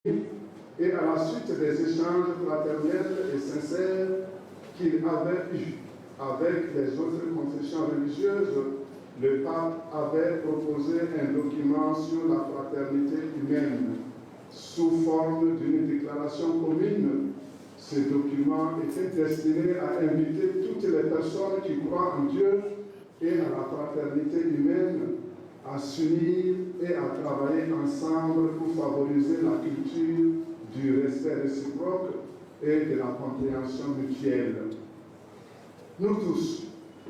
et à la suite des échanges fraternels et sincères qu'il avait eus avec les autres confessions religieuses, le pape avait proposé un document sur la fraternité humaine sous forme d'une déclaration commune. Ce document était destiné à inviter toutes les personnes qui croient en Dieu et à la fraternité humaine à s'unir et à travailler ensemble pour favoriser la culture du respect réciproque et de la compréhension mutuelle. Nous tous,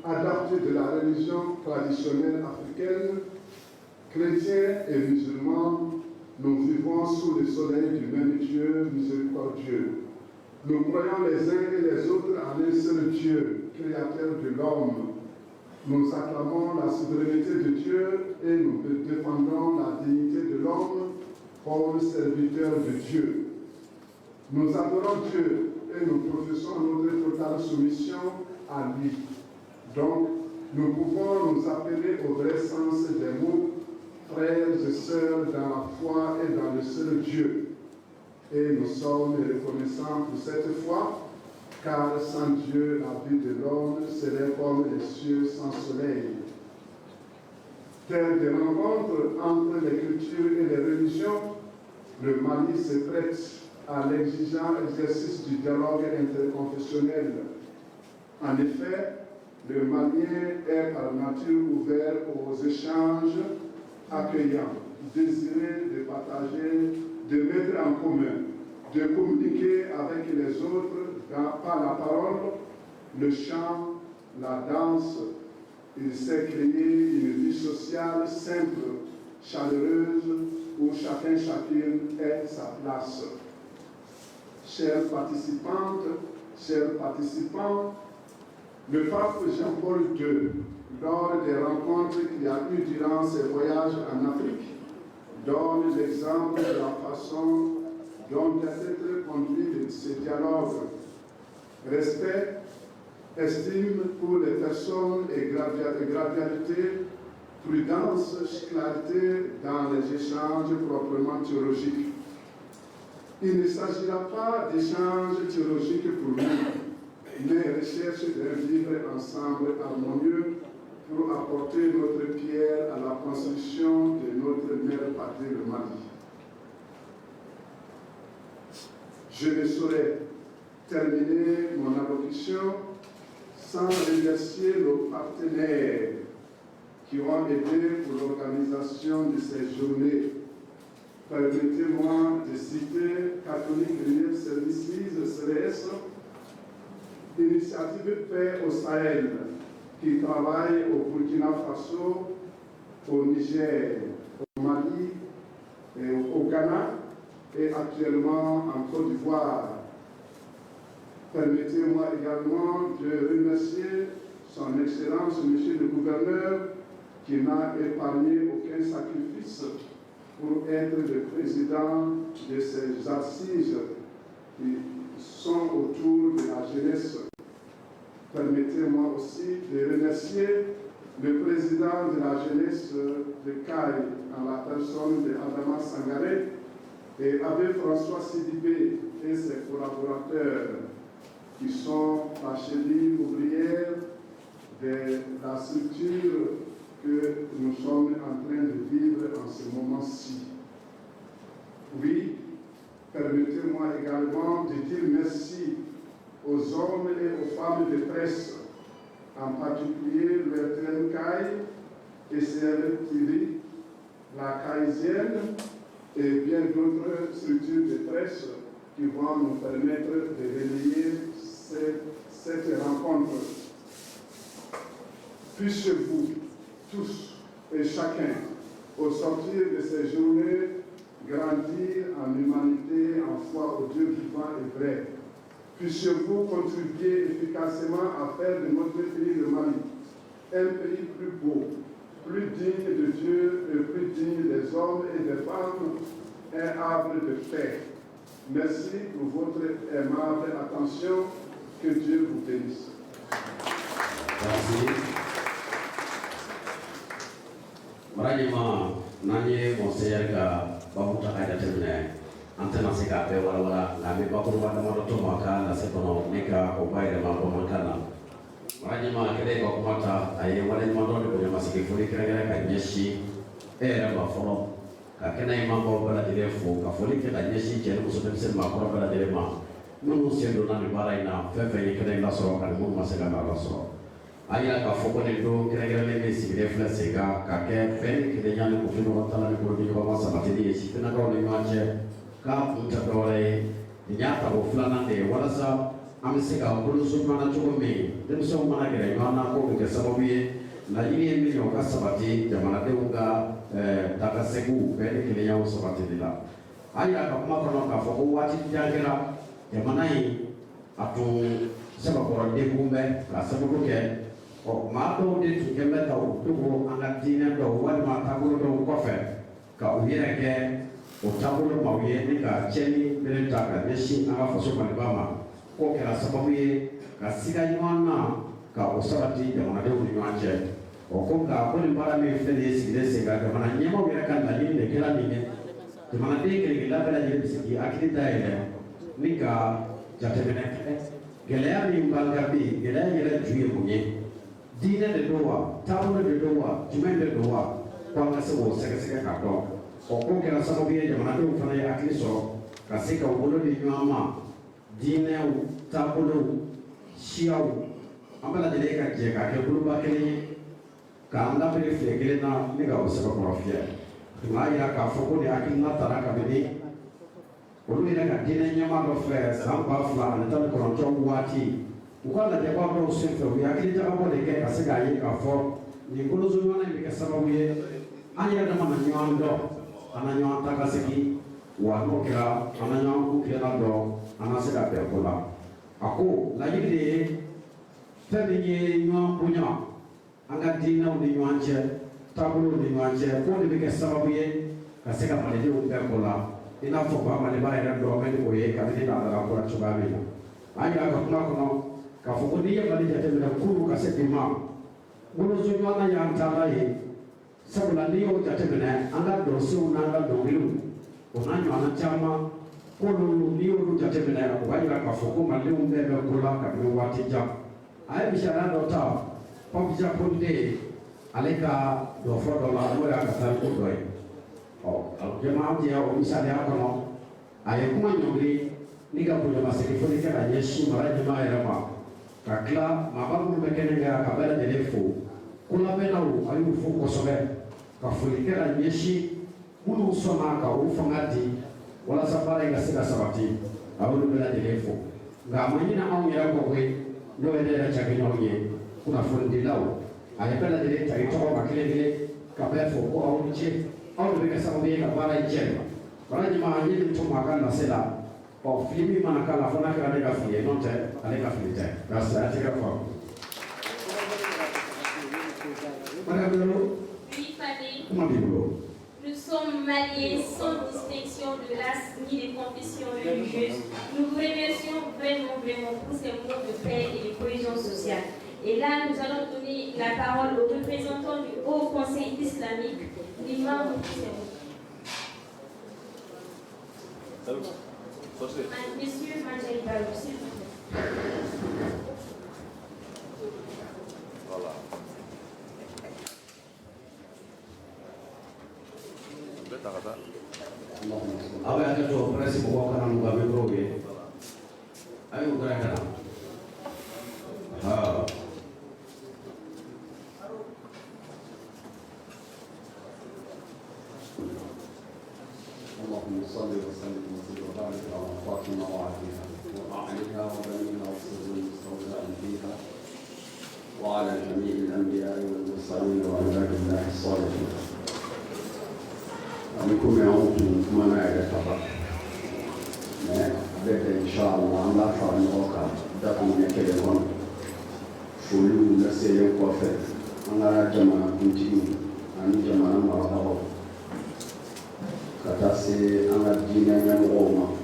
adaptés de la religion traditionnelle africaine, chrétiens et musulmans, nous vivons sous le soleil du même Dieu miséricordieux. Nous croyons les uns et les autres en un seul Dieu, créateur de l'homme. Nous acclamons la souveraineté de Dieu et nous défendons la dignité de l'homme comme serviteur de Dieu. Nous adorons Dieu et nous professons notre totale soumission à lui. Donc, nous pouvons nous appeler au vrai sens des mots, frères et sœurs dans la foi et dans le seul Dieu. Et nous sommes reconnaissants pour cette foi, car sans Dieu, la vie de l'homme serait comme les cieux sans soleil. Terre de rencontre entre les cultures et les religions, le Mali se prête à l'exigeant exercice du dialogue interconfessionnel. En effet, le Malien est par nature ouvert aux échanges accueillants, désireux de partager, de mettre en commun, de communiquer avec les autres par la parole, le chant, la danse. Il s'est créé une vie sociale simple, chaleureuse, où chacune est sa place. Chères participantes, chers participants, le pape Jean-Paul II, lors des rencontres qu'il a eues durant ses voyages en Afrique, donne l'exemple de la façon dont doit être conduit ce dialogue. Respect, estime pour les personnes et gradualité, prudence, clarté dans les échanges proprement théologiques. Il ne s'agira pas d'échanges théologiques pour nous, mais recherche d'un vivre ensemble harmonieux pour apporter notre pierre à la construction de notre mère patrie, le Mali. Je ne saurais terminer mon allocution sans remercier nos partenaires qui ont aidé pour l'organisation de ces journées. Permettez-moi de citer Catholic Relief Services, CRS, Initiative Paix au Sahel, qui travaille au Burkina Faso, au Niger, au Mali et au Ghana et actuellement en Côte d'Ivoire. Permettez-moi également de remercier son Excellence, Monsieur le Gouverneur, qui n'a épargné aucun sacrifice pour être le président de ces assises qui sont autour de la jeunesse. Permettez-moi aussi de remercier le président de la jeunesse de CAI, en la personne de Adama Sangaré, et Abbé François Sidibé et ses collaborateurs, qui sont la cheville ouvrière de la structure que nous sommes en train de vivre en ce moment-ci. Oui, permettez-moi également de dire merci aux hommes et aux femmes de presse, en particulier le CAI, ECL TV, la Caïsienne et bien d'autres structures de presse qui vont nous permettre de relayer cette rencontre. Puissiez-vous tous et chacun, au sortir de ces journées, grandir en humanité, en foi au Dieu vivant et vrai. Puissiez-vous contribuer efficacement à faire de notre pays, le Mali, un pays plus beau, plus digne de Dieu et plus digne des hommes et des femmes, un havre de paix. Merci pour votre aimable attention. Que Dieu vous bénisse. Merci. Maranyama nanye monseigneur ka bamuta kaya termine antena se ka pe wala na me ba ko wa na mo to ma ka na se kono ne ka o ba ire ma ko ma kana maranya ma kede ko mata ai wala ma do ko ma se ke furi kere ka nyeshi era ma fono ka kena ima ko bala dire fu ka furi ke ka nyeshi ke no so se ma ko bala dire ma no se do na ni bara ina fe fe ke na so ka mo ma se ka na so aya ka foko ne do kere le me si reflexe ka ke pen ke de nyane ko fino ta na ko di ko ma sa matini e si tena ko ne ma che ka punta dore nyata ko fulana de wala sa amse ka ko so mana chuko me de so mana ke mana ko ke sababu ye na yini mi yo ka sabati jamana de unga daga segu pe ke le yawo sabati dila aya ka ma ko ka foko wati jagera jamana yi atu saba ko de kumbe ka sababu ke o ma do de tu ke meta o to ko anga dina do wal ma ta ko do ko fe ka o yere ke o tabulo ma ye ni ka cheni bele ta ka ne shi anga faso ma ba ma ko ke la sababu ye ka siga nywana ka o sabati jamana de uni nwache o ko ka ko ni bara me fe de sigide se ka jamana nyema yere kan la ni de kela ni ne jamana de ke la bela je bisiki akita ele ni ka jatemene gelea ni mbangabi gelea yere juye munye dina de doa tabulo de doa jumen de doa kwa ngase wo seke ka do o ko ke la sababu ye jamana de fana ya akili so ka se ka wolo de nyama dina tabulo shiawu ambala de ka je ka ke bulu ba kele ka anda pe fe kele na ne ga o se ko rofia ma ya ka foko de akili na tara ka be olu ina ka dina nyama do fe samba fla na tan ko ron wati ukala de kwa do se fe ya akili ta ko de ke ka se ga ye ka fo ni ko zo nyona ni ka sababu ye anya da mana nyando ana nyanta ka se ki wa no kira ana nyanku kira do ana se ka pe ko la ako la yide fɛn ye ɲɔgɔn bonya an ka diinɛw ni ɲɔgɔn cɛ taabolow ni ɲɔgɔn cɛ k'o de bɛ kɛ sababu ye ka se ka malidenw bɛɛ ko la i n'a fɔ ba maliba yɛrɛ dɔ bɛ ni o ye kabini laadala ko la cogoya min na an y'a ka kuma kɔnɔ k'a fɔ ko n'i ye mali jateminɛ kuru ka se bi ma woloso ɲɔgɔnna y'an taala ye sabula n'i y'o jateminɛ an ka dɔnsenw n'an ka dɔnkiliw o n'a ɲɔgɔnna caman k'olu n'i y'olu jateminɛ o b'a yira k'a fɔ ko malidenw bɛɛ bɛ ko la kabini waati jan a ye misaliya dɔ ta Pape Konde ale ka dɔ fɔ dɔ la n'o y'a ka tariku dɔ ye jama jɛ o misaliya kɔnɔ a ye kuma ɲɔngiri ni ka bonyamasegin fɔli kɛ ka ɲɛsin mara ɲɛmaa yɛrɛ ma ka tila maaba minnu bɛ kɛnɛ kan ka bɛɛ lajɛlen fo ko labɛnnaw a y'u fo kosɛbɛ ka foli kɛ ka ɲɛsin minnu sɔnna ka o fanga di walasa baara in ka se ka sabati a y'olu bɛɛ lajɛlen fo nka a ma ɲinɛ anw yɛrɛ kɔ koyi n'o ye ne yɛrɛ cakɛɲɔgɔnw ye kunnafonidilaw a ye bɛɛ lajɛlen ta i tɔgɔ ma kelen kelen ka bɛɛ fɔ ko aw ni ce aw de bɛ kɛ sababu ye ka baara in cɛ baara ɲuman an ye nin to maa ka lase la fili min mana k'a la fo n'a kɛra ne ka fili ye n'o tɛ ale ka fili tɛ nka saya tɛ kɛ fɔ madame Lolo kuma b'i bolo. Nous sommes maliens sans distinction de race ni de confession religieuse. Nous vous remercions vraiment pour ces mots de paix et de cohésion sociale. Et là, nous allons donner la parole aux représentants du Haut Conseil islamique, l'imam Monsieur Majel Balou, s'il vous plaît. Voilà. Apa yang itu operasi bawa kanan muka mikro ye, ayo gerak kanan. اللهم صل وسلم وبارك على فاطمه وعليها وعليها وبنيها وسر المستودع فيها وعلى جميع الانبياء والمرسلين وعباد الله الصالحين. عليكم يا أنتم كما نعرف بدأ إن شاء الله الله فعل وقع دكم يكلمون فلو نسير قفل أنا جماعة كنتي أنا جماعة مرحبا كتاسي أنا الدين ينقوم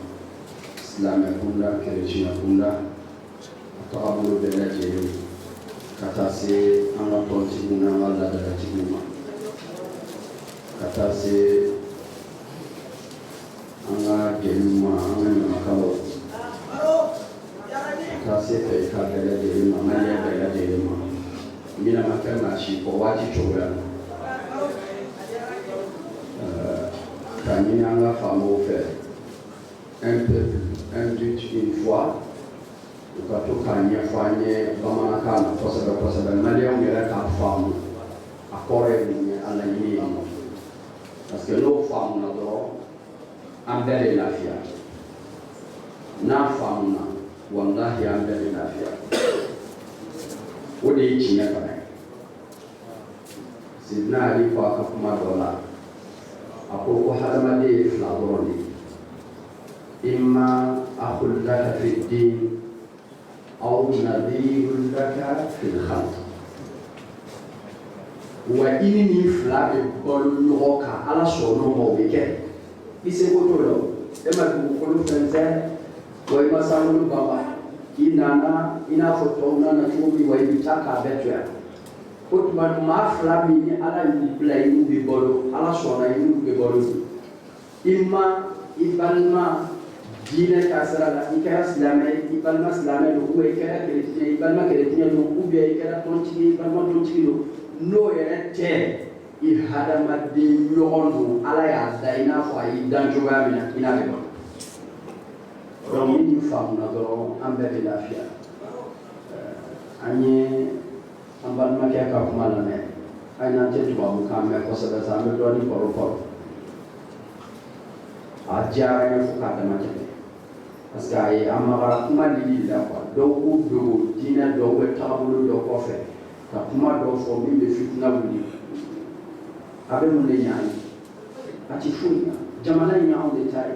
إسلام كنا كريشنا كنا تقبل بلاتي كتاسي أنا تونتي كنا الله بلاتي كنا كتاسي anga gelima anga makalo kasi pe ka bela gelima mali bela gelima mina makana shi ko wati choga kami anga famo fait un peuple un but une fois ukato kanya fanye bamana kana kosa mali ongera ka famo akore ni ala ni parce que l'eau femme na do ambele lafia na femme na wallahi ambele lafia ode chinya kana sidna ali kwa kuma dola ako hadama de flaboroni imma akhul laka fi din aw nadhirul laka fi al-khalq wa ini ni fila bɛ balo ɲɔgɔn kan ala sɔnna ma o bɛ kɛ i seko t'o la e ma dugukolo fɛn tɛ wa i ma sankolo baba i nana i n'a fɔ tɔw nana cogo min wa i bɛ taa k'a bɛɛ to yan o tuma maa fila min ni ala y'u bila i n'u bɛ balo ala sɔnna i n'u bɛ balo i ma i balima diinɛ taasira la i kɛra silamɛ ye i balima silamɛ don ou i kɛra kerecɛn ye i balima kerecɛn don ou bien i kɛra tɔntigi ye i balima tɔntigi don n'o yɛrɛ tɛ i hadamaden ɲɔgɔn don ala y'a da i n'a fɔ a y'i dan cogoya min na i n'a bɛ balo donc ni faamuna dɔrɔn an bɛɛ bɛ lafiya an ye an balimakɛ ka kuma lamɛn hali n'an tɛ tubabukan mɛn kosɛbɛ sa an bɛ dɔɔnin kɔrɔ a diyara n ye fo k'a dama tɛmɛ parce que a ye an magara kuma lili la quoi dɔw k'u dogo diinɛ dɔw bɛ taabolo dɔ kɔfɛ ka kuma dɔw fɔ min bɛ fitina wuli a bɛ mun de ɲɛ an ye a ti foyi ɲɛ jamana in y'anw de ta ye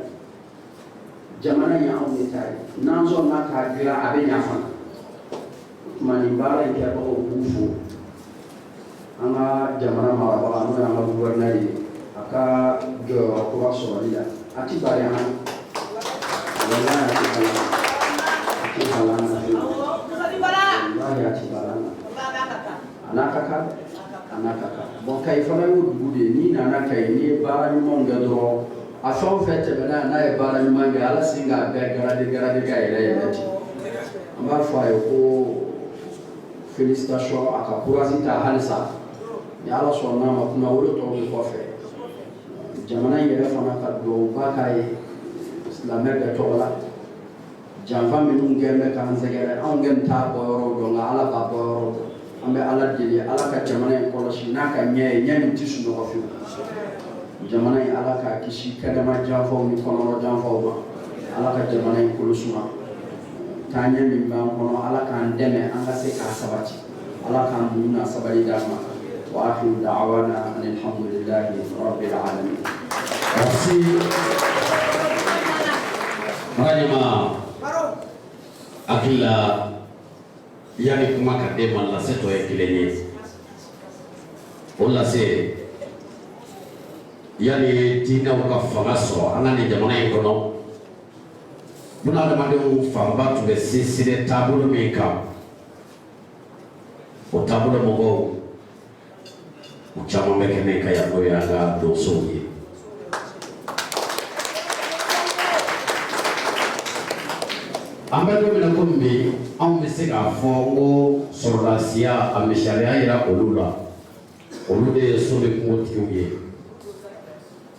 jamana in y'anw de ta ye n'an sɔnna k'a dilan a bɛ ɲɛ fana o tuma nin baara in kɛbagaw b'u fo an ka jamana marabaga n'o y'an ka guvɛrnɛri ye a ka jɔyɔrɔ kura sɔrɔli la a ti bari an na wallahi a ti bari an na wallahi a ti bari an na anaka bon kay fana y'o dugu de ye n'i nana Kayi n'i ye baara ɲumanw kɛ dɔrɔn a fɛn o fɛn tɛmɛna n'a ye baara ɲuman kɛ ala sin k'a bɛɛ garade ka yɛlɛ ten an b'a fɔ a ye ko félicitations a ka courage ta halisa ni ala sɔnna ma kuma wolo tɔw bɛ kɔfɛ jamana in yɛrɛ fana ka duwawuba k'a ye silamɛ bɛɛ tɔgɔ la janfa minnu kɛn bɛ k'an sɛgɛrɛ anw kɛn t'a bɔ yɔrɔ dɔn nka ala b'a bɔ yɔrɔ dɔn an bɛ ala deli ala ka jamana in kɔlɔsi n'a ka ɲɛ ye ɲɛ min tɛ sunɔgɔ fiyewu jamana in ala k'a kisi kɛnɛma janfaw ni kɔnɔrɔ janfaw ma ala ka jamana in kolo suma taaɲɛ min b'an kɔnɔ ala k'an dɛmɛ an ka se k'a sabati ala k'an muɲu n'a sabali d'an ma wa akhiru da'wana alhamdulillahi rabbil alamin. Merci. Maranyama akila yani kuma ka den ma lase tɔ ye kelen ye o lase yani diinɛw ka fanga sɔrɔ an ka nin jamana in kɔnɔ bunadamadenw fanba tun bɛ sinsin taabolo min kan o taabolo mɔgɔw u caman bɛ kɛnɛ kan yan n'o ye an ka donsow ye. An bɛ don min na komi bi anw bɛ se k'a fɔ n ko sɔrɔlasiya a misaliya yira olu la olu de ye so ni kungotigiw ye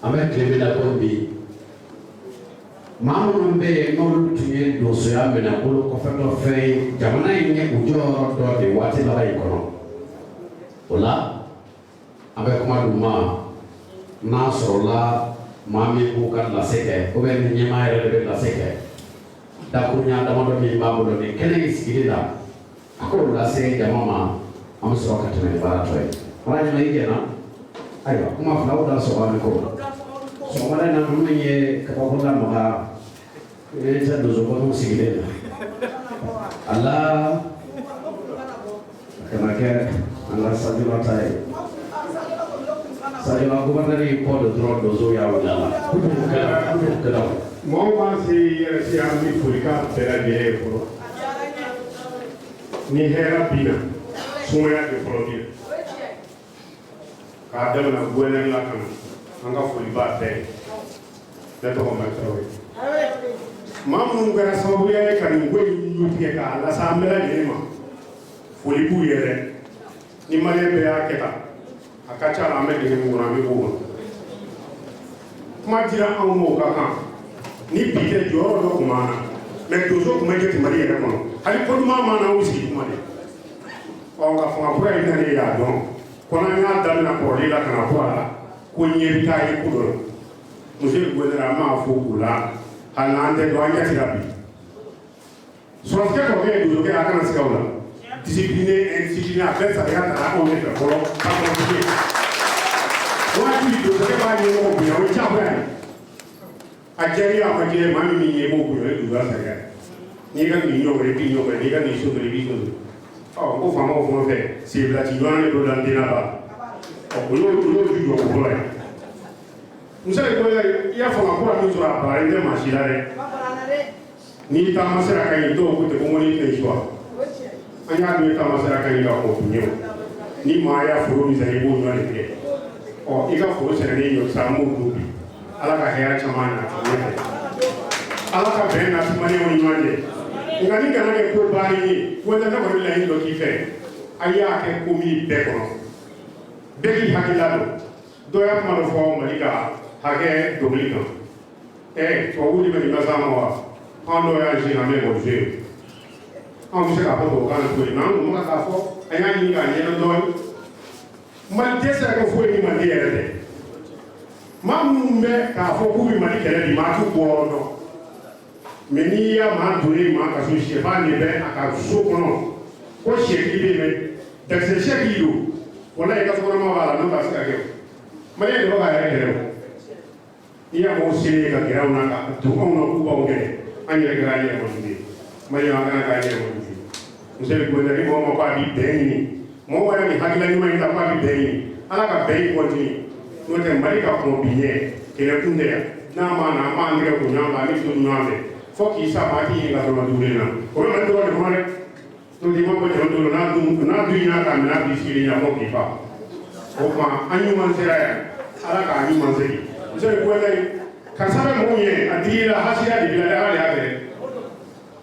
an bɛ tile min na komi bi maa minnu bɛ yen n'olu tun ye donsoya minɛ bolo kɔfɛtɔ fɛn ye jamana in ye u jɔyɔrɔ dɔ de waati laban in kɔnɔ o la an bɛ kuma d'u ma n'a sɔrɔla maa min b'u ka lase kɛ ou bien ni ɲɛmaa yɛrɛ de bɛ lase kɛ dakuruɲa damadɔ min b'a bolo nin kɛnɛ in sigili la a k'o lase jama ma an bɛ sɔrɔ ka tɛmɛ ni baara tɔ ye Maranyama i jɛna ayiwa kuma fila o da sɔgɔma ko sɔgɔmada in na minnu ye kabako lamaga tɛ donsokɔnɔw sigilen na ala kana kɛ an ka sajima ta ye sajima guvɛrnɛri kɔ de dɔrɔn donsow y'a wuli a la kojugu kɛra mɔgɔw b'an se yɛrɛ se an bɛ folikan bɛɛ lajɛlen ye fɔlɔ ni hɛrɛ binna sumaya de fɔlɔ bin k'a daminɛ guvɛrnɛri la ka na an ka foli b'a bɛɛ ye ne tɔgɔ ma Tarawele maa minnu kɛra sababuya ye ka nin ko in ɲu tigɛ k'a lase an bɛɛ lajɛlen ma foli b'u ye dɛ ni maliyɛn bɛɛ y'a kɛ tan a ka ca la an bɛ dege min kɔnɔ an bɛ b'o kɔnɔ kuma dira anw ma o ka kan ni bi tɛ jɔyɔrɔ dɔ tun b'an na mɛ donso tun bɛ kɛ Mali yɛrɛ kɔnɔ hali ko ɲuman ma n'aw sigi kuma de nka fanga kura in nalen y'a dɔn ko n'an y'a daminɛ kɔrɔlen la ka na fɔ a la ko ɲɛ bɛ taa ye ko dɔ la monsieur le gouverneur an b'a fɔ o la hali n'an tɛ dɔn an ɲɛ sira bi sɔrɔtigɛ kɔrɔkɛ ye donsokɛ a kana siga o la discipliné indiscipliné a bɛɛ sariya tara anw de fɛ fɔlɔ ka kɔrɔtigi waati donsokɛ b'a ɲɛmɔgɔ bonya o ye diyagoya ye a diyara a ma diya maa min min ye b'o bonya o ye donsoya sariya ye n'i ka nin ɲɔgɔn i b'i ɲɔgɔn n'i ka nin so dɔrɔn i b'i so dɔrɔn ko faamaw fɛn fɛn sebulati ɲɔgɔn de don dan denna ba o y'o ju jɔ o kɔrɔ ye muso ye ko i y'a fanga kura min sɔrɔ a bara i tɛ maa si la dɛ n'i taama sera ka ɲi dɔw ko tɛ ko ŋɔni tɛ suwa an y'a dɔn i taama sera ka ɲi ka kɔn tun ye o ni maa y'a foro min sɛnɛ i b'o ɲɔgɔn de tigɛ i ka foro sɛnɛlen ɲɔ sisan an b'o dun bi ala ka hɛrɛ caman nati ɲɛfɛ ala ka bɛn nati maliyɛnw ni ɲɔgɔn cɛ nka ni kana kɛ ko bannen ye wala ne kɔni laɲini dɔ k'i fɛ a y'a kɛ ko min bɛɛ kɔnɔ bɛɛ k'i hakilila don dɔ y'a kuma dɔ fɔ Mali ka hakɛ dɔnkili kan tubabuw de bɛ nin lase an ma wa an dɔw y'a zi an bɛ ekɔliso ye anw bɛ se k'a fɔ tubabukan na cogo di mɛ an kun bɛ k'a fɔ an y'a ɲini k'a ɲɛdɔn dɔɔnin Mali tɛ se ka kɛ foyi ni Mali yɛrɛ tɛ maa minnu bɛ k'a fɔ k'u bɛ Mali kɛlɛ bi maa t'u bɔyɔrɔ dɔn mɛ n'i y'a maa donnen maa ka so sɛfan de bɛ a ka so kɔnɔ ko sɛkili bɛ yen mɛ dakisɛ sɛkili don wala i ka sokɔnɔma b'a la n'o b'a se ka kɛ o Mali de bɛ k'a yɛrɛ kɛlɛ o n'i y'a mɔgɔw selen ka gɛrɛ anw na ka to anw na k'u b'aw kɛlɛ an yɛrɛ kɛra an yɛrɛ kɔni ye Maliyɛnw an kana k'an yɛrɛ kɔni ye monsieur le gouverneur ni mɔgɔ ma ko a b'i bɛn ɲini mɔgɔ wɛrɛ nin hakilila ɲuman in ta ko a b'i bɛn ɲini ala ka bɛn in kɔntini n'o tɛ Mali ka kɔn bi ɲɛ kɛlɛ kun tɛ yan n'a ma na an b'an tɛgɛ ko ɲɔgɔn kan an bɛ to ɲɔgɔn fɛ fo k'i sa maa k'i ɲininka dɔrɔn dugulen na o bɛ Mali dɔrɔn de kɔnɔ dɛ n'o tɛ i ma bɔ jama dɔrɔn n'a dun ɲina k'a minɛ a b'i sigi ɲa fɔ k'i fa o tuma an ɲuman sera yan ala k'a ɲuman segin monsieur le gouverneur karisa bɛ mɔgɔw ɲɛ a digi la hasiya de bila dɛ ala de y'a kɛ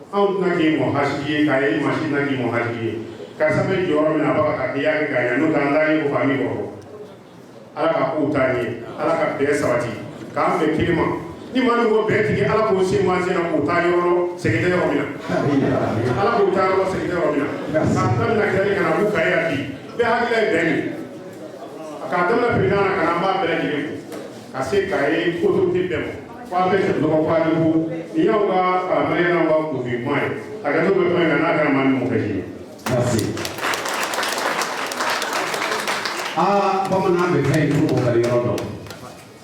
anw tɛna k'i mɔ hasigi ye k'a ye masi tɛna k'i mɔ hasigi ye karisa bɛ jɔyɔrɔ min na a b'a ka k'i y'a kɛ k'a ɲɛ n'o tɛ an t'a ye ko fa min kɔrɔ ala ka kow taa ɲɛ ala ka bɛn sabati k'an bɛn kelen ma ni maa min ko bɛn tigɛ ala k'o se mansɛn na k'o taa yɔrɔ sɛgɛn tɛ yɔrɔ min na ala k'o taa yɔrɔ sɛgɛn tɛ yɔrɔ min na k'a daminɛ kɛlɛ ka na k'u ka ye yan bi bɛɛ hakilila ye bɛn ye k'a daminɛ perezidan na ka na an b'a bɛɛ lajɛlen fo ka se k'a ye autorité bɛɛ ma fo an bɛ sɛbɛnɔgɔ fo an ko nin y'aw ka maliyɛnw ka kunfin kuma ye a ka to bɛ fɛn kan n'a kɛra maa min mɔgɔ si ye. Merci. Bamanan bɛ fɛn in furu o ka yɔrɔ dɔn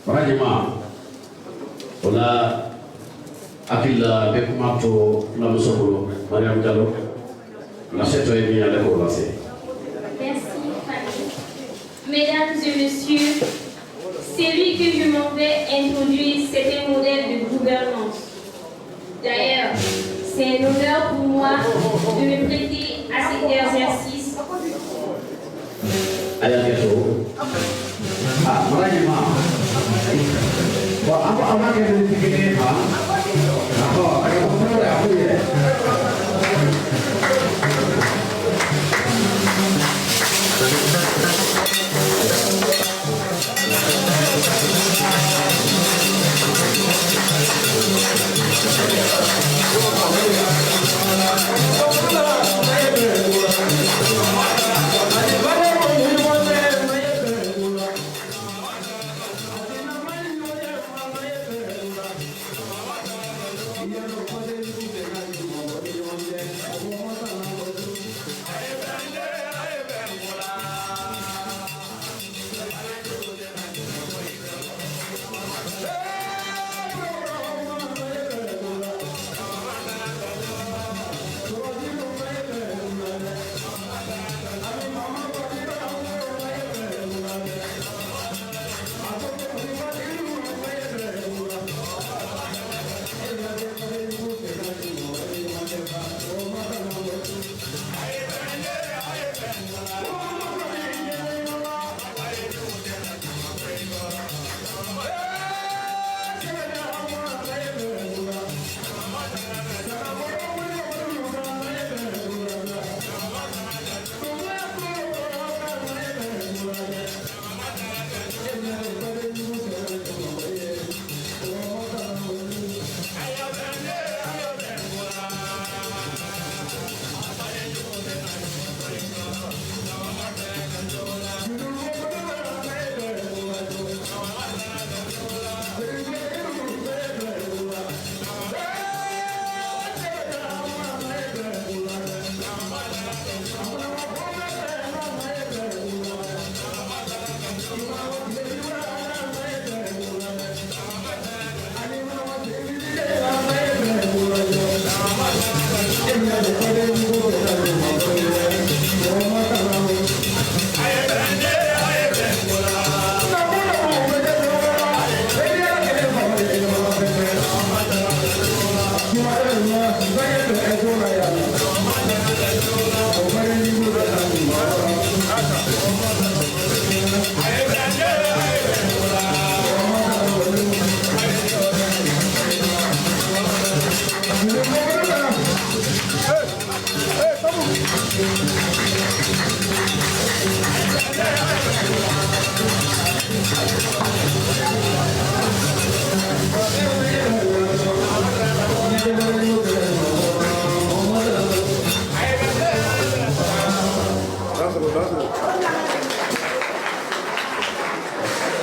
barajima o la hakili la bɛ kuma to fulamuso bolo Mariam Diallo l'assiette est bien allée pour lancer. Merci Fanny. Mesdames et messieurs, celui que je m'en vais introduire, c'est un modèle de gouvernance. D'ailleurs, c'est un honneur pour moi de me prêter à cet exercice. Ayah gitu. Makanya mah. Wah, apa yang dipikirin mah? Apa? Kayak apa aku ya?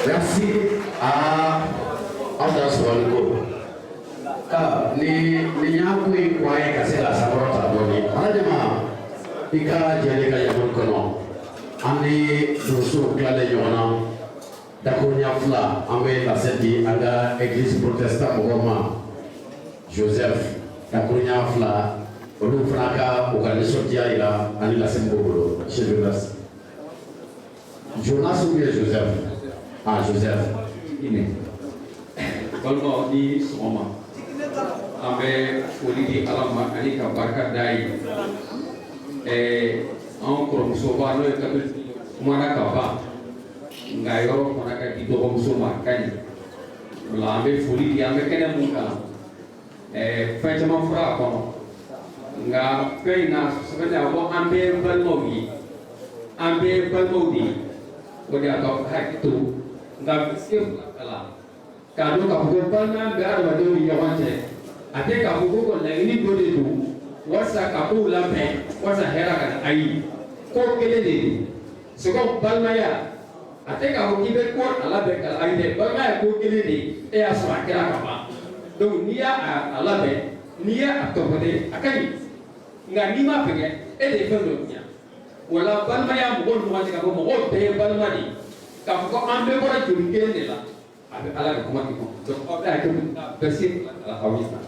Merci à Andas Waliko. Ni nyakui kwa kasela saborota doni. Anajama ika jeleka ya mulkono. Ani dosu klale yona. Dakunya fla ambe la seti aga église protestant Bogoma. Joseph dakunya fla olu fraka organisation dia ila ani la sembolo. Chez Jonas. Jonas ou bien Joseph? Ah, Joseph. Kalau di semua, ambil politik alam ini kabarkan dari angkor musuh itu kabel mana kabar, ngayo mana kan itu musuh makan, ambil politik ambil kena muka, macam apa kono, nggak kena sebenarnya apa ambil bermogi, udah kau hak itu. Nggak bisa kalah. Kalau kamu pernah berada di Yaman, ada kamu lagi ni boleh tu. Wasa kamu lampu, wasa herakan air. Kau kelih sekarang balmaya. Ada kamu kibet kuat ala bekal air. Balmaya kau kelih ni, asal kira apa? Donc niya ala be, niya atau pada akan nggak nima pengen, defendnya. Walau balmaya bukan rumah jika kamu mau balmadi. Kamu kok ambil orang jurigen ni lah, ada alat kuat itu. Jadi ada itu bersih awis lah.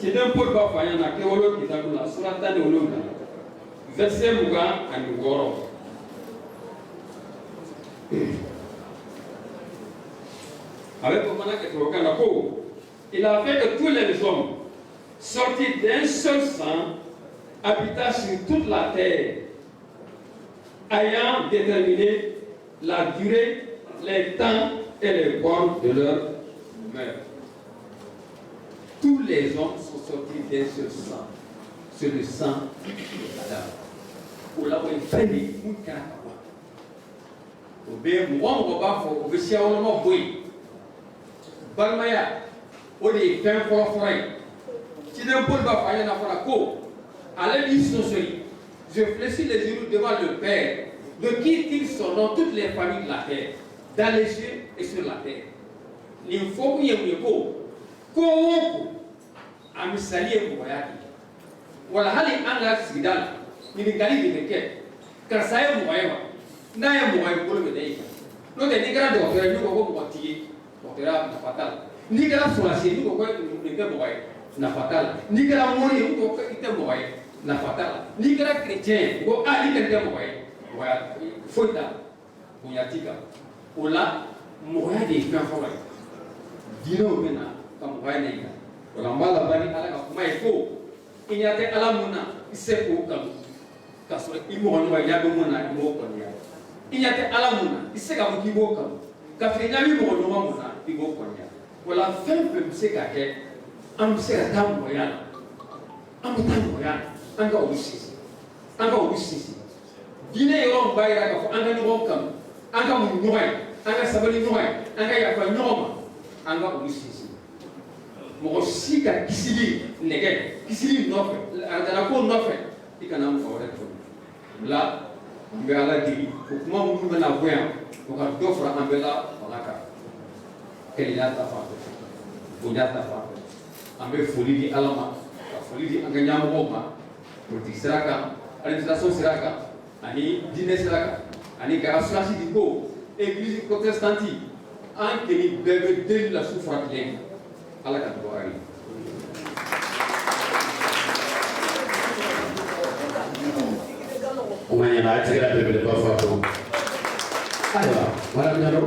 Kita pun bawa yang nak kewalau kita guna suratan ulum lah. Verset bukan anu gorong. Avec il a fait que tous les hommes sortis d'un seul sang habitant sur toute la terre, ayant déterminé la durée, les temps et les bornes de leur meurtre. Tous les hommes sont sortis d'un seul sang. C'est le sang de Adam. Pour l'avoir fait, Balmaya, on est fin fort forêt. Si d'un peu de bataille n'a pas la cour, allez l'histoire, je fléchis les yeux devant le Père, de qui ils sont dans toutes les familles de la terre, dans les cieux et sur la terre. Il faut qu'il y ait un peu. Comment amisali pour voyager. Voilà, allez en la sidal, il est galé de quai, car ça est moyen. N'a pas moyen pour le médaille. L'autre est grand docteur, nous avons moitié. Docteur fatal. Ni kala solasi ni ko ni ke boy na fatal. Ni kala moni ko ite boy na fatal. Ni kala chrétien ko ali ke boy. Wa foita bunyatika. Ola moya de kan fawai. Dino mena kam moya ne ka. Ola mala bani ala ka mai ko. Inyate ala muna ise ko kam. Kaso imo no ya do muna mo ko ya. Inyate ala muna ise ka mo kibo kam. Kafin nyami mo no muna ibo ko ya. Wala fɛn fɛn bɛ se ka kɛ an bɛ se ka taa mɔgɔya la an bɛ taa mɔgɔya la an ka olu sinsin diinɛ yɔrɔ min b'a yira k'a fɔ an ka ɲɔgɔn kanu an ka mun ɲɔgɔn ye an ka sabali ɲɔgɔn ye an ka yafa ɲɔgɔn ma an ka olu sinsin mɔgɔ si ka kisili nɛgɛ kisili nɔfɛ aradana ko nɔfɛ i kana mɔgɔ wɛrɛ to la an bɛ ala deli o kuma minnu bɛ na bɔ yan o ka dɔ fara an bɛɛ la fanga kan. Kalian tak faham, punya tak faham. Ambil foli di alam, foli di angkanya moma, politik seragam, administrasi seragam, ani dinas seragam, ani asuransi di go, Église protestanti, angkini bebe dari la souffrance lain, ala kat doa ini. Amina, c'est la première fois. Alors, Madame Diallo.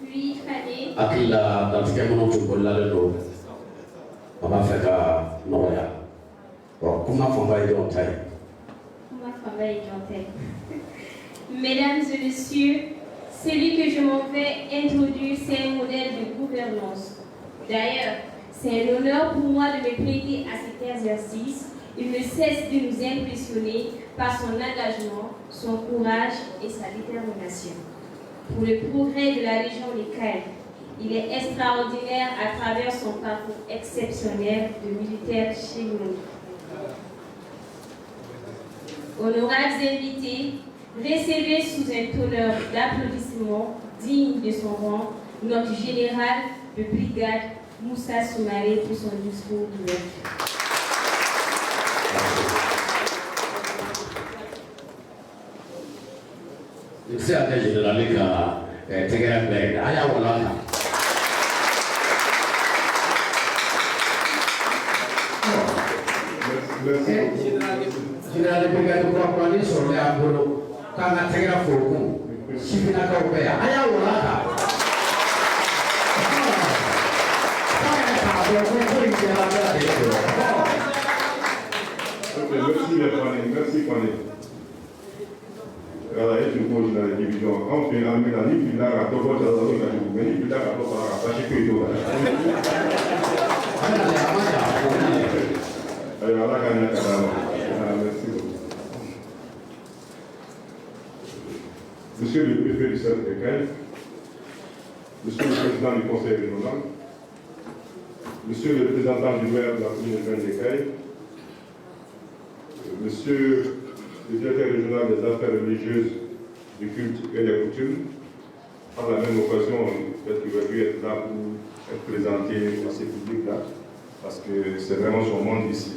Puis Fadé. Akila, dans ce cas, mon oncle Bola de l'eau. On va faire qu'à Noya. Bon, comment on va y dans taille? Comment on va y dans taille? Mesdames et messieurs, celui que je m'en vais introduire, c'est un modèle de gouvernance. D'ailleurs, c'est un honneur pour moi de me prêter à cet exercice. Il ne cesse de nous impressionner par son engagement, son courage et sa détermination. Pour le progrès de la région des Cayes, il est extraordinaire à travers son parcours exceptionnel de militaire chez nous. Honorables invités, recevez sous un tonnerre d'applaudissements digne de son rang notre général de brigade Moussa Soumaré pour son discours d'ouverture. C'est un des généraux qui a été créé. Aya Walaka. Général de brigade de Kwapani sur les Abolo, quand on a créé la Foucault, Chifina Kaupea. Aya Walaka. Merci, Kwané. Voilà, je vous pose la division. Quand on fait la médaille, puis là, à tout le monde, puis là, à tout le monde, à chaque fois, alors là, merci beaucoup. Monsieur le préfet du centre de Cayes, Monsieur le président du conseil régional, Monsieur le représentant du maire de la commune urbaine des Cayes, Monsieur le directeur régional des affaires religieuses, du culte et des coutumes, par la même occasion, peut-être qu'il va lui être là pour être présenté à ces publics-là, parce que c'est vraiment son monde ici.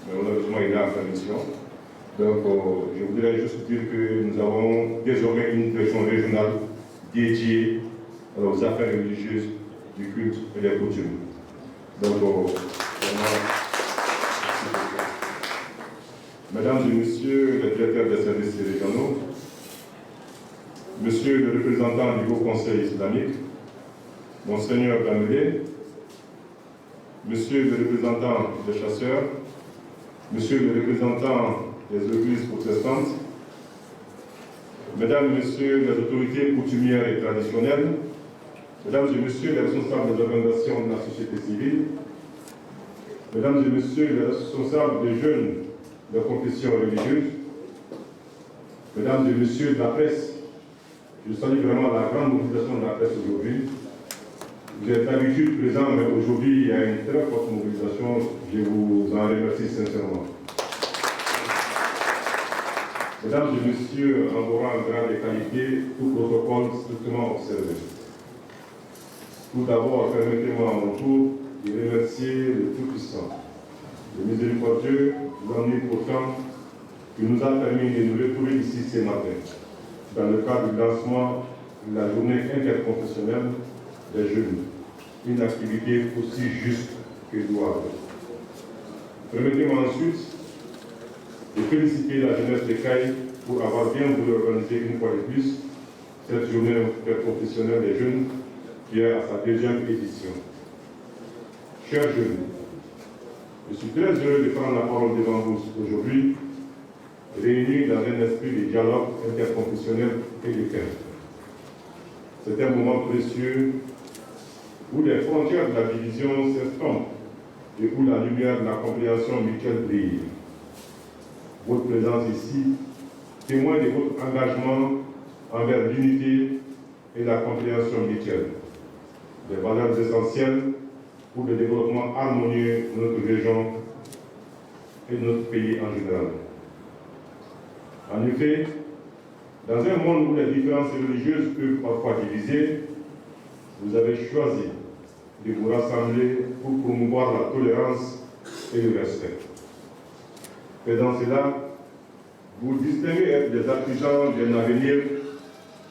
Mais malheureusement, il est en permission. Donc, je voudrais juste dire que nous avons désormais une direction régionale dédiée aux affaires religieuses, du culte et des coutumes. Donc, vraiment, Mesdames et Messieurs les directeurs des services régionaux, Monsieur le représentant du Haut Conseil islamique, Monseigneur Gamélé, Monsieur le représentant des chasseurs, Monsieur le représentant des églises protestantes, Mesdames et Messieurs les autorités coutumières et traditionnelles, Mesdames et Messieurs les responsables des organisations de la société civile, Mesdames et Messieurs les responsables des jeunes de confession religieuse, Mesdames et Messieurs de la presse, je salue vraiment la grande mobilisation de la presse aujourd'hui. Vous êtes d'habitude présents, mais aujourd'hui il y a une très forte mobilisation. Je vous en remercie sincèrement. Mesdames et Messieurs, en vos rangs, grade et qualité, tout protocole strictement observé. Tout d'abord, permettez-moi à mon tour de remercier le Tout-Puissant, le miséricordieux, l'omnipotent, qui nous a permis de nous retrouver ici ce matin, dans le cadre du lancement de la journée interconfessionnelle des jeunes, une activité aussi juste que louable. Permettez-moi ensuite de féliciter la jeunesse des Cayes pour avoir bien voulu organiser une fois de plus cette journée interconfessionnelle des jeunes qui est à sa deuxième édition. Chers jeunes, je suis très heureux de prendre la parole devant vous aujourd'hui, réunis dans un esprit de dialogue interconfessionnel et de paix. C'est un moment précieux où les frontières de la division s'estompent et où la lumière de la compréhension mutuelle brille. Votre présence ici témoigne de votre engagement envers l'unité et la compréhension mutuelle, des valeurs essentielles pour le développement harmonieux de notre région et de notre pays en général. En effet, dans un monde où les différences religieuses peuvent parfois diviser, vous avez choisi de vous rassembler pour promouvoir la tolérance et le respect. Faisant cela, vous distinguez être des artisans d'un avenir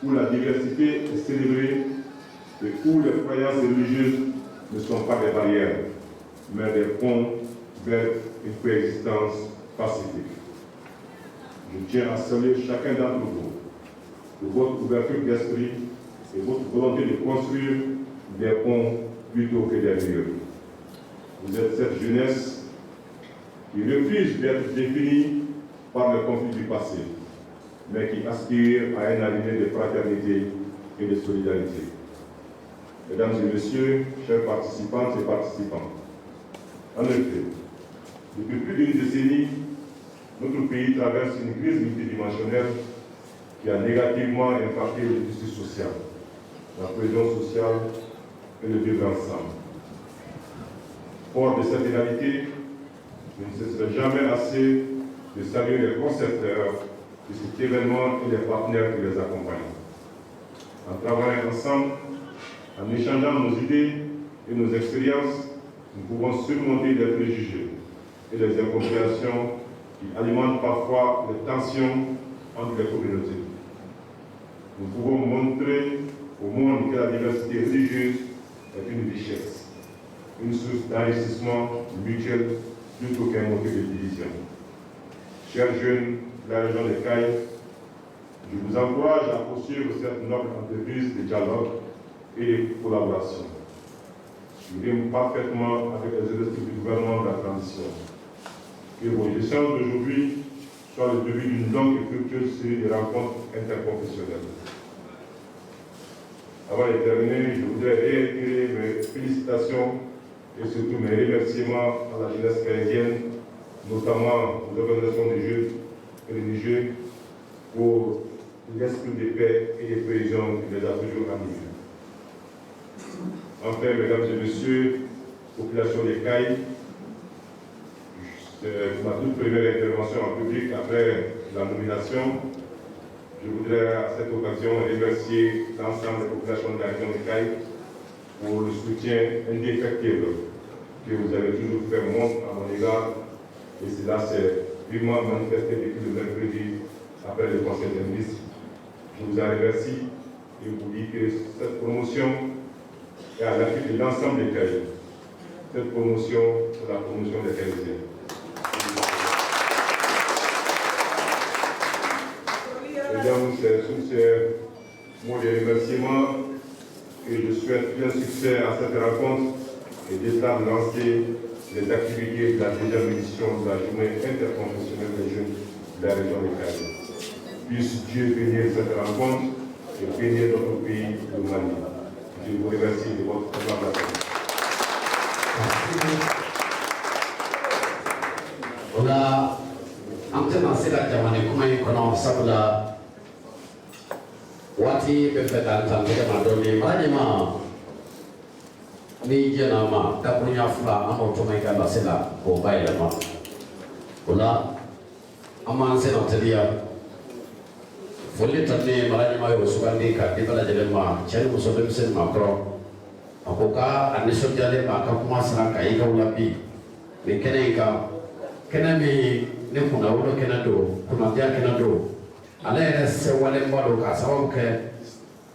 où la diversité est célébrée et où les croyances religieuses ne sont pas des barrières, mais des ponts vers une coexistence pacifique. Je tiens à saluer chacun d'entre vous pour votre ouverture d'esprit et votre volonté de construire des ponts plutôt que des murs. Vous êtes cette jeunesse qui refuse d'être définie par le conflit du passé, mais qui aspire à un avenir de fraternité et de solidarité. Mesdames et messieurs, chers participantes et participants, en effet, depuis plus d'une décennie, notre pays traverse une crise multidimensionnelle qui a négativement impacté le tissu social, la cohésion sociale et le vivre ensemble. Fort de cette réalité, je ne cesserai jamais assez de saluer les concepteurs de cet événement et les partenaires qui les accompagnent. En travaillant ensemble, en échangeant nos idées et nos expériences, nous pouvons surmonter les préjugés et les incompréhensions qui alimentent parfois les tensions entre les communautés. Nous pouvons montrer au monde que la diversité religieuse est une richesse, une source d'enrichissement mutuel plutôt qu'un motif de division. Chers jeunes de la région des Cayes, je vous encourage à poursuivre cette noble entreprise de dialogue et de collaboration. Je rime parfaitement avec les objectifs du gouvernement de la transition. Que vos échanges d'aujourd'hui soient le début d'une longue et fructueuse série de rencontres interconfessionnelles. Avant de terminer, je voudrais réitérer mes félicitations et surtout mes remerciements à la jeunesse caïsienne, notamment aux organisations des jeunes religieux, pour l'esprit de paix et de cohésion qui les a toujours animés. Enfin, mesdames et messieurs, population des Cayes, c'est ma toute première intervention en public après la nomination. Je voudrais à cette occasion remercier l'ensemble des populations de la région des Cayes pour le soutien indéfectible que vous avez toujours fait montre à mon égard. Et cela s'est vivement manifesté depuis le mercredi après le Conseil des ministres. Je vous en remercie et vous dis que cette promotion est à l'appui de l'ensemble des Cayes. Cette promotion, c'est la promotion des Cayésiens. Mesdames, c'est sous ces mots de remerciement que je souhaite plein succès à cette rencontre et d'état de lancer les activités de la deuxième édition de la journée interconfessionnelle des jeunes de la région des Cayes. Puisse Dieu bénir cette rencontre et bénir notre pays, le Mali. Je vous remercie de votre collaboration. Ola, amtena sila jamani kumai kono sabula wati befeta tante madoni marajima ni jena ma tapunya fula amo tumai kala sila ko baila ma ola amma sena telia folle tanne marajima yo sugandi ka dibala jele ma chelu musolem sen makro akoka anisho jale ma ka kuma sara kai ka ulapi ni kenenka kenami ne kuna ulo kenado kuna dia kenado ala yɛrɛ sɛ walenba don k'a sababu kɛ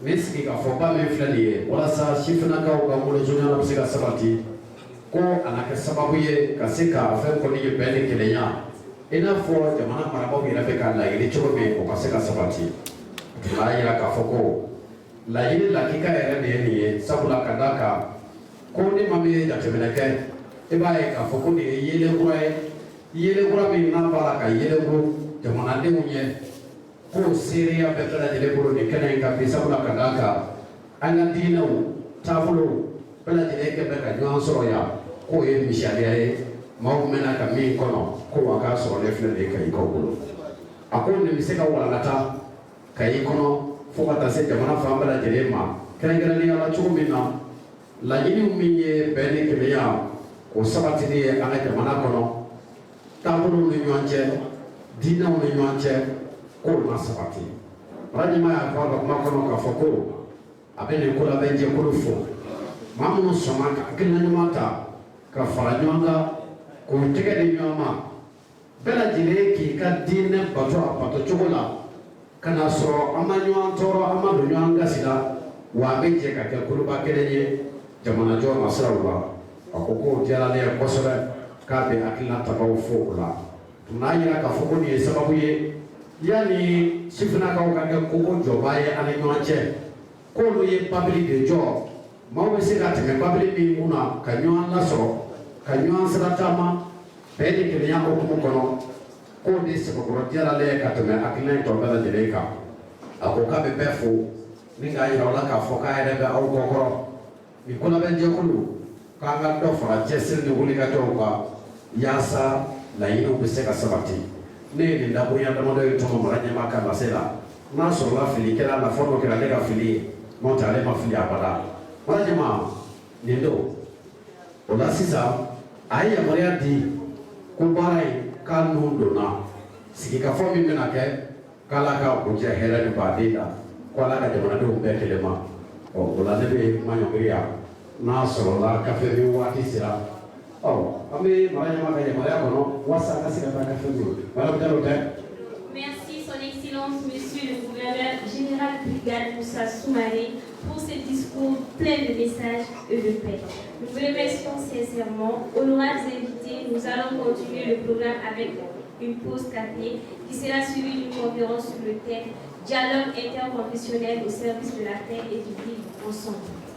ne sigi k'a fɔ ba min filɛ nin ye walasa sifinnakaw ka wolosɔnya bɛ se ka sabati ko a na kɛ sababu ye ka se ka fɛn kɔni ye bɛn ni kelenya i n'a fɔ jamana marabaaw yɛrɛ bɛ ka laɲini cogo min o ka se ka sabati tun b'a yira k'a fɔ ko laɲini lakika yɛrɛ de ye nin ye sabula ka d'a kan ko ni maa min ye jateminɛ kɛ i b'a ye k'a fɔ ko nin ye yeelen kura ye yeelen kura min n'a b'a la ka yeelen ko jamanadenw ye ko seereya bɛɛ lajɛlen bolo nin kɛnɛ in kan bi sabula ka d'a kan an ka diinɛw taabolow bɛɛ lajɛlen kɛ bɛ ka ɲɔgɔn sɔrɔ yan k'o ye misaliya ye maaw mɛnna ka min kɔnɔ ko wa k'a sɔrɔ ne filɛ nin ye Kayikaw bolo a ko nin bɛ se ka walankata Kayi kɔnɔ fo ka taa se jamana fan bɛɛ lajɛlen ma kɛrɛnkɛrɛnnenya la cogo min na laɲiniw min ye bɛn ni kelenya o sabatili ye an ka jamana kɔnɔ taabolow ni ɲɔgɔn cɛ diinɛw ni ɲɔgɔn cɛ k'o ma sabati marajima y'a fɔ a ka kuma kɔnɔ k'a fɔ ko a bɛ nin ko la bɛ jɛkulu fo maa minnu sɔnna ka hakilina ɲuman ta ka fara ɲɔgɔn kan k'u tɛgɛ di ɲɔgɔn ma bɛɛ lajɛlen k'i ka diinɛ bato a bato cogo la ka na sɔrɔ an ma ɲɔgɔn tɔɔrɔ an ma don ɲɔgɔn gasi la wa an bɛ jɛ ka kɛ kuluba kelen ye jamanajɔ nasiraw la a ko k'o diyara ne ye kosɛbɛ k'a bɛ hakilina tabaw fo o la tun b'a yira k'a fɔ ko nin ye sababu ye yani sifinakaw ka kɛ koko jɔba ye ani ɲɔgɔn cɛ k'olu ye babili de jɔ maaw bɛ se ka tɛmɛ babili min kun na ka ɲɔgɔn lasɔrɔ ka ɲɔgɔn sira caman bɛɛ ni kelenya hokumu kɔnɔ k'o de sɛbɛkɔrɔ diyarale ye ka tɛmɛ hakilina in tɔ bɛɛ lajɛlen kan a ko k'a bɛ bɛɛ fo ni k'a yira o la k'a fɔ k'a yɛrɛ bɛ aw kɔkɔrɔ nin kolabɛnjɛkulu k'an ka dɔ fara cɛsiri ni wulikajɔw kan yaasa laɲiniw bɛ se ka sabati ne ye nin dabonya damadɔ ye tɔmɔ mara ɲɛmaa ka lase la n'a sɔrɔla fili kɛra nafa dɔ kɛra ne ka fili ye n'o tɛ ale ma fili abada mara ɲɛmaa nin don o la sisan a ye yamaruya di ko baara in k'a nun donna sigikafɔ min bɛna kɛ k'ala ka kuncɛ hɛrɛ ni baden la ko ala ka jamanadenw bɛɛ kelen ma o la ne bɛ kuma ɲɔngiri yan n'a sɔrɔla kafe min waati sera an bɛ mara ɲɛmaa ka yamaruya kɔnɔ walasa an ka se ka taa kafe min madame Diallo tɛ. Merci Son Excellence Monsieur le Gouverneur Général Brigade Moussa Soumaré pour ce discours plein de messages et de paix. Nous vous remercions sincèrement. Honorables invités, nous allons continuer le programme avec une pause café qui sera suivie d'une conférence sur le thème Dialogue interconfessionnel au service de la paix et du vivre ensemble.